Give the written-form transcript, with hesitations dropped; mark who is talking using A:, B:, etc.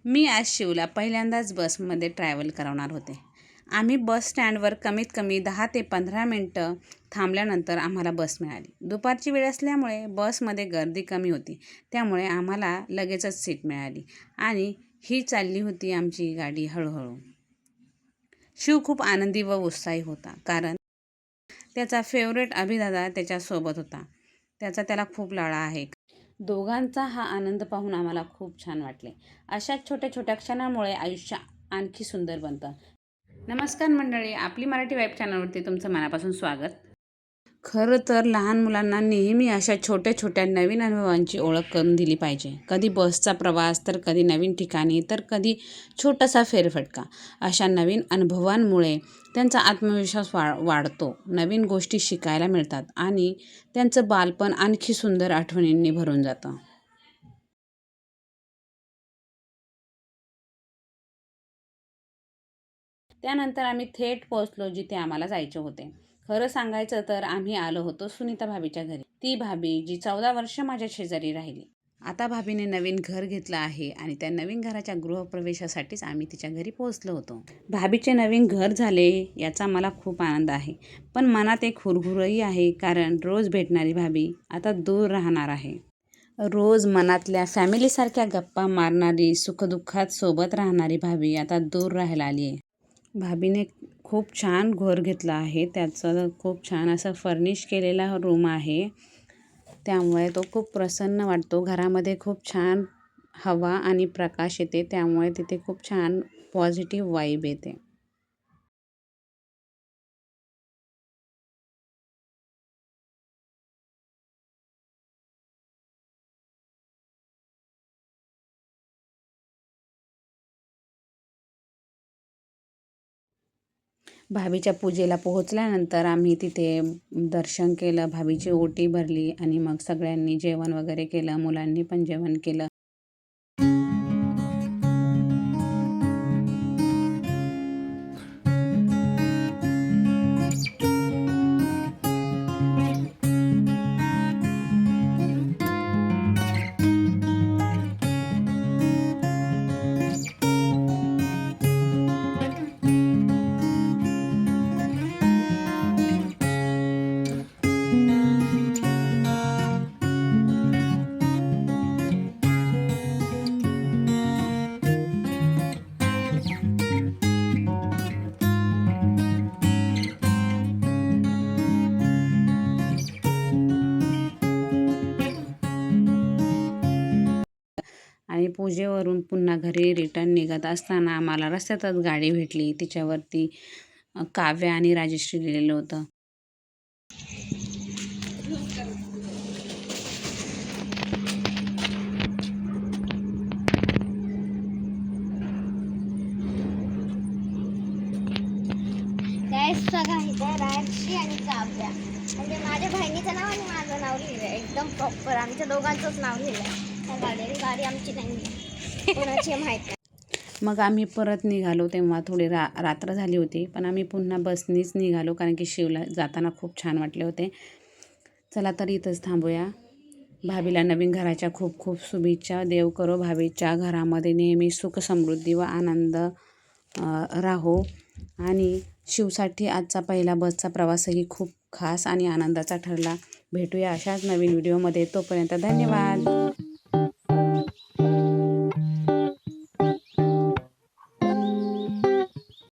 A: मी आज शिवला पहिल्यांदाच बसमध्ये ट्रॅव्हल करवणार होते. आम्ही बस स्टँडवर कमीत कमी 10 ते 15 मिनटं थांबल्यानंतर आम्हाला बस मिळाली. दुपारची वेळ असल्यामुळे बसमध्ये गर्दी कमी होती, त्यामुळे आम्हाला लगेचच सीट मिळाली आणि ही चालली होती आमची गाडी हळूहळू. शिव खूप आनंदी व उत्साही होता, कारण त्याचा फेवरेट अभिदादा त्याच्यासोबत होता. त्याला खूप लाळा आहे. दोघांचा हा आनंद पाहून आम्हाला खूप छान वाटले. अशाच छोट्या छोट्या क्षणांमुळे आयुष्य आणखी सुंदर बनतं. नमस्कार मंडळी, आपली मराठी वाईब चॅनलवरती तुमचं मनापासून स्वागत. खरं तर लहान मुलांना नेहमी अशा छोट्या छोट्या नवीन अनुभवांची ओळख करून दिली पाहिजे. कधी बसचा प्रवास, तर कधी नवीन ठिकाणी, तर कधी छोटासा फेरफटका. अशा नवीन अनुभवांमुळे त्यांचा आत्मविश्वास वाढतो, नवीन गोष्टी शिकायला मिळतात आणि त्यांचं बालपण आणखी सुंदर आठवणींनी भरून जातं. त्यानंतर आम्ही थेट पोहोचलो जिथे आम्हाला जायचे होते. खरं सांगायचं तर आम्ही आलो होतो सुनीता भाभीच्या घरी. ती भाभी जी 14 वर्ष माझ्या शेजारी राहिली. आता भाभीने नवीन घर घेतलं आहे आणि त्या नवीन घराच्या गृहप्रवेशासाठीच आम्ही तिच्या घरी पोहोचलो होतो. भाभीचे नवीन घर झाले याचा मला खूप आनंद आहे, पण मनात एक हुरहुरही आहे, कारण रोज भेटणारी भाभी आता दूर राहणार आहे. रोज मनातल्या फॅमिलीसारख्या गप्पा मारणारी, सुखदुःखात सोबत राहणारी भाभी आता दूर राहायला आली आहे. भाभीने खूप छान घर घेतला आहे. त्याचं खूप छान असं फर्निश केलेला रूम आहे, त्यामुळे तो खूप प्रसन्न वाटतो. घरामध्ये खूप छान हवा आणि प्रकाश येते, त्यामुळे तिथे खूप छान पॉझिटिव्ह वाईब येते. भाभीच्या पूजेला पोहोचल्यानंतर आम्ही तिथे दर्शन केलं, भाभीची ओटी भरली आणि मग सगळ्यांनी जेवण वगैरे केलं. मुलांनी पण जेवण केलं. आणि पूजेवरून पुन्हा घरी रिटर्न निघत असताना आम्हाला रस्त्यातच गाडी भेटली. तिच्यावरती काव्य आणि राजश्री लिहिलेलं होतं.
B: सगळं आहे राजश्री आणि काव्या, म्हणजे माझ्या बहिणीचं नाव आणि माझं नाव लिहिलं आहे. एकदम प्रॉपर आमच्या दोघांचंच नाव लिहिलं आहे. गाडी आमची नाही, कोणाची माहीत नाही.
A: मग आम्ही परत निघालो. तेव्हा थोडी रात्र झाली होती, पण आम्ही पुन्हा बसनीच निघालो, कारण की शिवला जाताना खूप छान वाटले होते. चला तर इथंच थांबूया. भाभीला नवीन घराच्या खूप खूप शुभेच्छा. देव करो भाभीच्या घरामध्ये नेहमी सुख समृद्धी व आनंद राहो. आणि शिवसाठी आजचा पहिला बसचा प्रवासही खूप खास आणि आनंदाचा ठरला. भेटूया अशाच नवीन व्हिडिओमध्ये. तोपर्यंत धन्यवाद.